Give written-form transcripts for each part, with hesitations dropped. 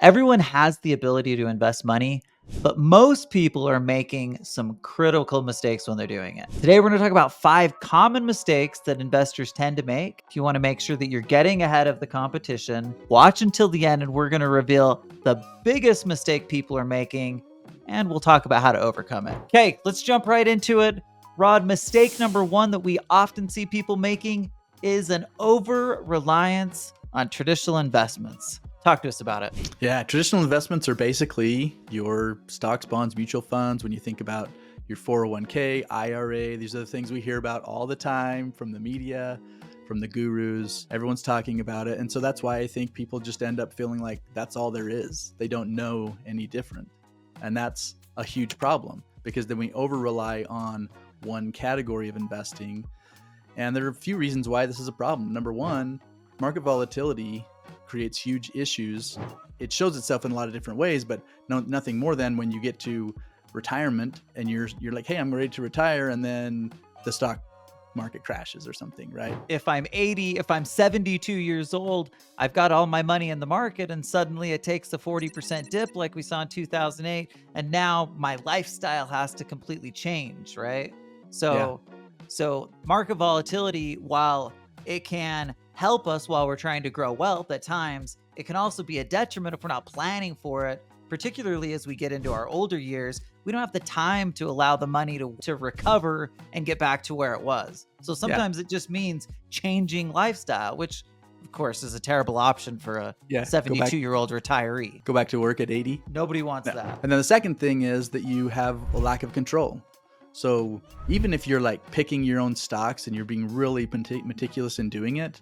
Everyone has the ability to invest money, but most people are making some critical mistakes when they're doing it. Today, we're going to talk about 5 common mistakes that investors tend to make. If you want to make sure that you're getting ahead of the competition, watch until the end, and we're going to reveal the biggest mistake people are making, and we'll talk about how to overcome it. Okay, let's jump right into it. Rod, mistake number 1 that we often see people making is an over-reliance on traditional investments. Talk to us about it. Yeah, traditional investments are basically your stocks, bonds, mutual funds. When you think about your 401k, IRA, these are the things we hear about all the time from the media, from the gurus. Everyone's talking about it. And so that's why I think people just end up feeling like that's all there is. They don't know any different. And that's a huge problem because then we over rely on one category of investing. And there are a few reasons why this is a problem. Number one, market volatility creates huge issues. It shows itself in a lot of different ways, but nothing more than when you get to retirement and you're like, hey, I'm ready to retire, and then the stock market crashes or something, right? If I'm 80, if I'm 72 years old, I've got all my money in the market, and suddenly it takes a 40% dip like we saw in 2008, and now my lifestyle has to completely change, right? So market volatility, while it can help us while we're trying to grow wealth at times, it can also be a detriment if we're not planning for it, particularly as we get into our older years. We don't have the time to allow the money to recover and get back to where it was. So sometimes it just means changing lifestyle, which of course is a terrible option for a 72-year-old retiree. Go back to work at 80. Nobody wants that. And then the second thing is that you have a lack of control. So even if you're like picking your own stocks and you're being really meticulous in doing it,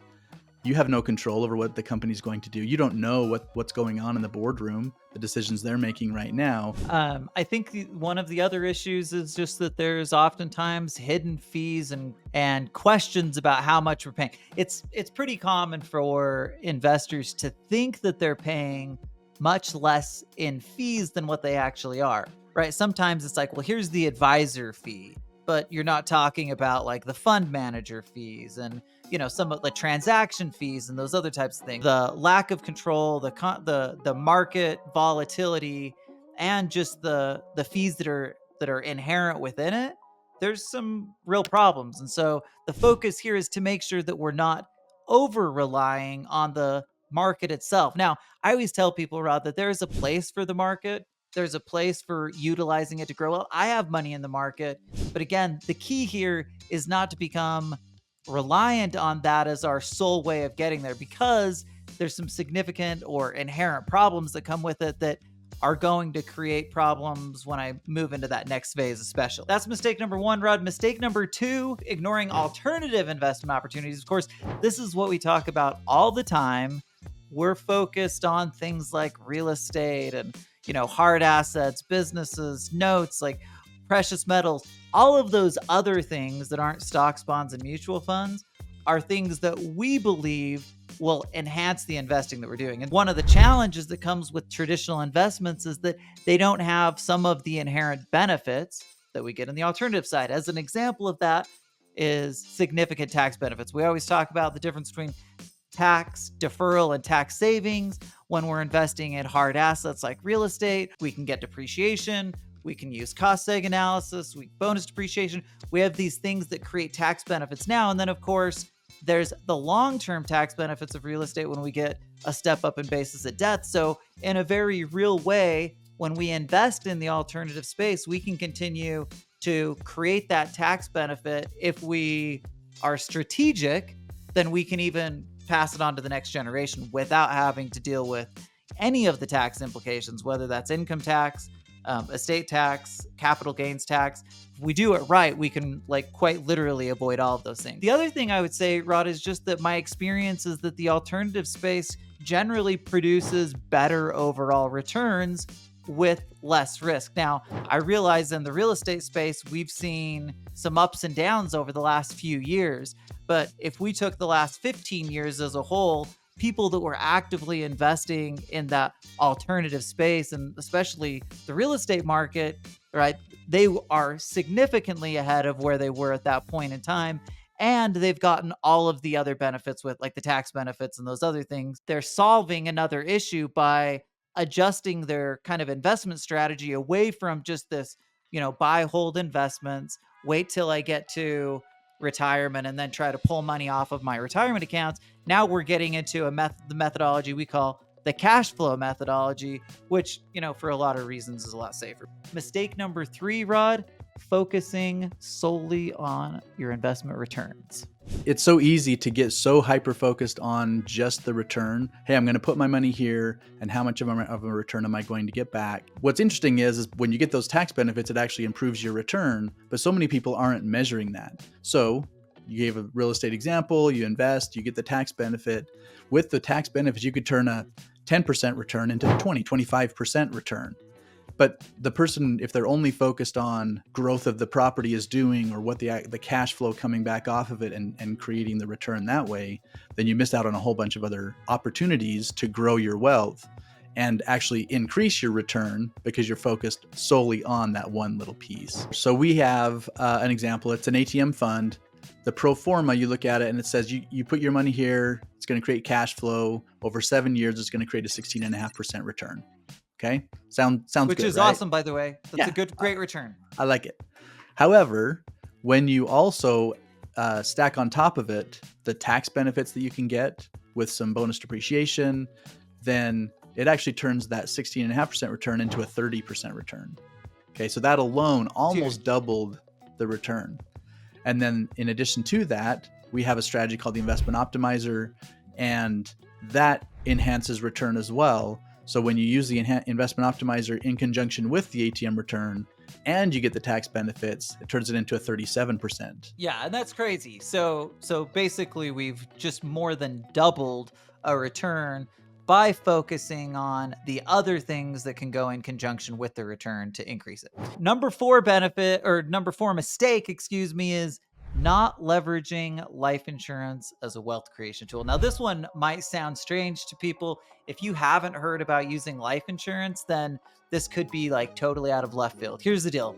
you have no control over what the company's going to do. You don't know what's going on in the boardroom, the decisions they're making right now. I think one of the other issues is just that there's oftentimes hidden fees and questions about how much we're paying. It's pretty common for investors to think that they're paying much less in fees than what they actually are, right? Sometimes it's like, well, here's the advisor fee, but you're not talking about like the fund manager fees and some of the transaction fees and those other types of things. The lack of control, the market volatility, and just the fees that are inherent within it. There's some real problems, and so the focus here is to make sure that we're not over relying on the market itself. Now, I always tell people, Rod, that there is a place for the market. There's a place for utilizing it to grow. Well, I have money in the market, but again, the key here is not to become reliant on that as our sole way of getting there, because there's some significant or inherent problems that come with it that are going to create problems when I move into that next phase, especially. That's mistake number 1, Rod. Mistake number 2, ignoring alternative investment opportunities. Of course, this is what we talk about all the time. We're focused on things like real estate and, hard assets, businesses, notes, like precious metals. All of those other things that aren't stocks, bonds, and mutual funds are things that we believe will enhance the investing that we're doing. And one of the challenges that comes with traditional investments is that they don't have some of the inherent benefits that we get in the alternative side. As an example of that is significant tax benefits. We always talk about the difference between tax deferral and tax savings. When we're investing in hard assets like real estate, we can get depreciation. We can use cost seg analysis, bonus depreciation. We have these things that create tax benefits now. And then, of course, there's the long-term tax benefits of real estate when we get a step up in basis of death. So in a very real way, when we invest in the alternative space, we can continue to create that tax benefit. If we are strategic, then we can even pass it on to the next generation without having to deal with any of the tax implications, whether that's income tax, estate tax, capital gains tax. If we do it right, we can quite literally avoid all of those things. The other thing I would say, Rod, is just that my experience is that the alternative space generally produces better overall returns with less risk. Now, I realize in the real estate space, we've seen some ups and downs over the last few years, but if we took the last 15 years as a whole, people that were actively investing in that alternative space, and especially the real estate market, right, they are significantly ahead of where they were at that point in time. And they've gotten all of the other benefits with the tax benefits and those other things. They're solving another issue by adjusting their kind of investment strategy away from just this, buy, hold investments, wait till I get to retirement and then try to pull money off of my retirement accounts. Now we're getting into the methodology we call the cash flow methodology, which, for a lot of reasons is a lot safer. Mistake number 3, Rod, focusing solely on your investment returns. It's so easy to get so hyper-focused on just the return. Hey, I'm going to put my money here, and how much of a return am I going to get back? What's interesting is when you get those tax benefits, it actually improves your return, but so many people aren't measuring that. So you gave a real estate example, you invest, you get the tax benefit. With the tax benefits, you could turn a 10% return into a 25% return. But the person, if they're only focused on growth of the property is doing, or what the cash flow coming back off of it and creating the return that way, then you miss out on a whole bunch of other opportunities to grow your wealth and actually increase your return because you're focused solely on that one little piece. So we have an example. It's an ATM fund. The pro forma, you look at it and it says you put your money here, it's going to create cash flow. Over 7 years, it's going to create a 16.5% return. Okay. Sounds Which good, is right? awesome, by the way. That's a great return. I like it. However, when you also stack on top of it the tax benefits that you can get with some bonus depreciation, then it actually turns that 16.5% return into a 30% return. Okay. So that alone almost doubled the return. And then in addition to that, we have a strategy called the Investment Optimizer, and that enhances return as well. So when you use the Investment Optimizer in conjunction with the ATM return and you get the tax benefits, it turns it into a 37%. Yeah, and that's crazy. So basically we've just more than doubled a return by focusing on the other things that can go in conjunction with the return to increase it. Number 4 mistake, is not leveraging life insurance as a wealth creation tool. Now, this one might sound strange to people. If you haven't heard about using life insurance, then this could be like totally out of left field. Here's the deal.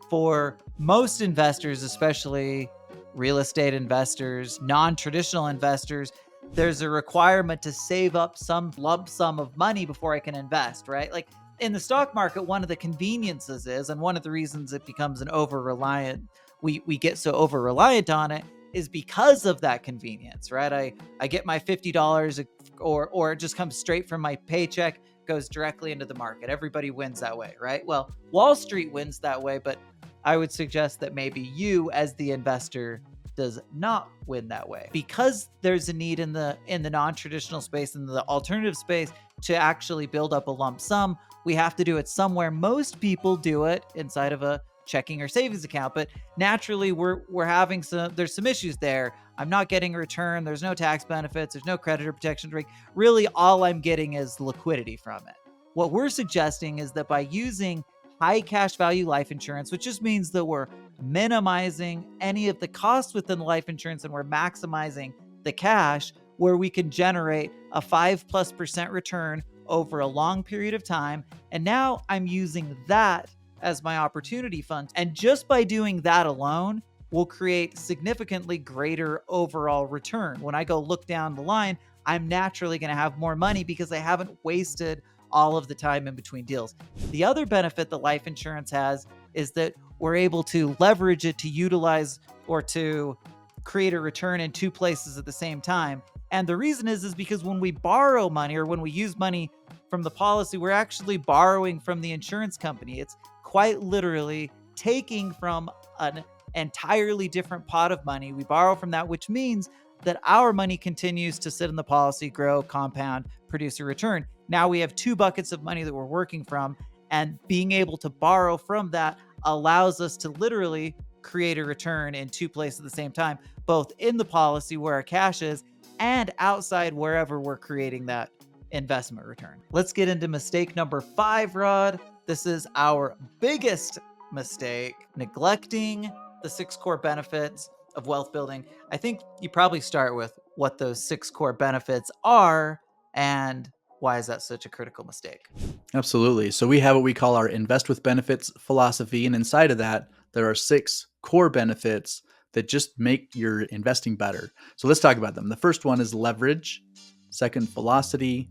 For most investors, especially real estate investors, non-traditional investors, there's a requirement to save up some lump sum of money before I can invest, right? Like in the stock market, one of the conveniences is, and one of the reasons it becomes an over-reliant, we get so over-reliant on it, is because of that convenience, right? I get my $50 or it just comes straight from my paycheck, goes directly into the market. Everybody wins that way, right? Well, Wall Street wins that way, but I would suggest that maybe you as the investor does not win that way, because there's a need in the non-traditional space, in the alternative space, to actually build up a lump sum. We have to do it somewhere. Most people do it inside of a checking or savings account, but naturally we're having there's some issues there. I'm not getting a return. There's no tax benefits. There's no creditor protection. Really, all I'm getting is liquidity from it. What we're suggesting is that by using high cash value life insurance, which just means that we're minimizing any of the costs within the life insurance and we're maximizing the cash, where we can generate a 5+% return over a long period of time. And now I'm using that as my opportunity fund. And just by doing that alone, will create significantly greater overall return. When I go look down the line, I'm naturally going to have more money because I haven't wasted all of the time in between deals. The other benefit that life insurance has is that we're able to leverage it to utilize or to create a return in 2 places at the same time. And the reason is because when we borrow money or when we use money from the policy, we're actually borrowing from the insurance company. It's quite literally taking from an entirely different pot of money. We borrow from that, which means that our money continues to sit in the policy, grow, compound, produce a return. Now we have 2 buckets of money that we're working from, and being able to borrow from that allows us to literally create a return in 2 places at the same time, both in the policy where our cash is and outside wherever we're creating that investment return. Let's get into mistake number 5, Rod. This is our biggest mistake: neglecting the 6 core benefits of wealth building. I think you probably start with what those 6 core benefits are and why is that such a critical mistake? Absolutely. So we have what we call our invest with benefits philosophy. And inside of that, there are 6 core benefits that just make your investing better. So let's talk about them. The first one is leverage. Second, velocity,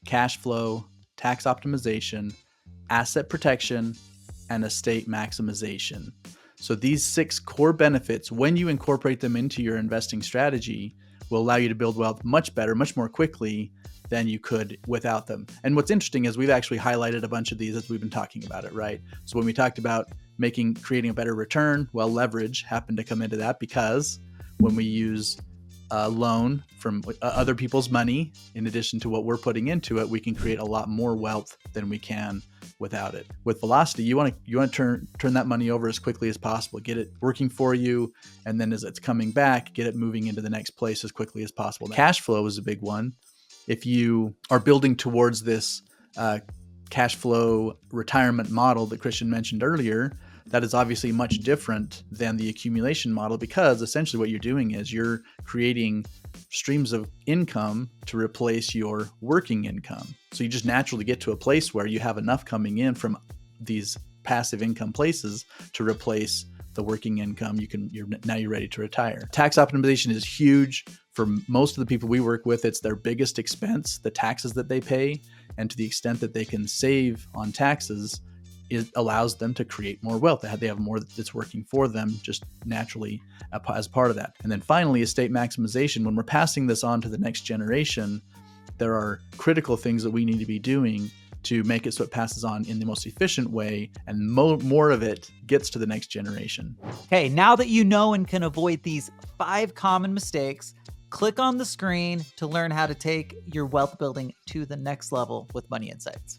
cash flow, tax optimization, asset protection, and estate maximization. So these 6 core benefits, when you incorporate them into your investing strategy, will allow you to build wealth much better, much more quickly than you could without them. And what's interesting is we've actually highlighted a bunch of these as we've been talking about it, right? So when we talked about creating a better return, well, leverage happened to come into that, because when we use a loan from other people's money, in addition to what we're putting into it, we can create a lot more wealth than we can without it. With Velocity, you want to turn that money over as quickly as possible, get it working for you, and then as it's coming back, get it moving into the next place as quickly as possible. Cash flow is a big one. If you are building towards this cash flow retirement model that Christian mentioned earlier, that is obviously much different than the accumulation model, because essentially what you're doing is you're creating streams of income to replace your working income. So you just naturally get to a place where you have enough coming in from these passive income places to replace the working income. Now you're ready to retire. Tax optimization is huge for most of the people we work with. It's their biggest expense, the taxes that they pay, and to the extent that they can save on taxes, it allows them to create more wealth. They have more that's working for them just naturally as part of that. And then finally, estate maximization. When we're passing this on to the next generation, there are critical things that we need to be doing to make it so it passes on in the most efficient way, and more of it gets to the next generation. Okay, now that you know and can avoid these 5 common mistakes, click on the screen to learn how to take your wealth building to the next level with Money Insights.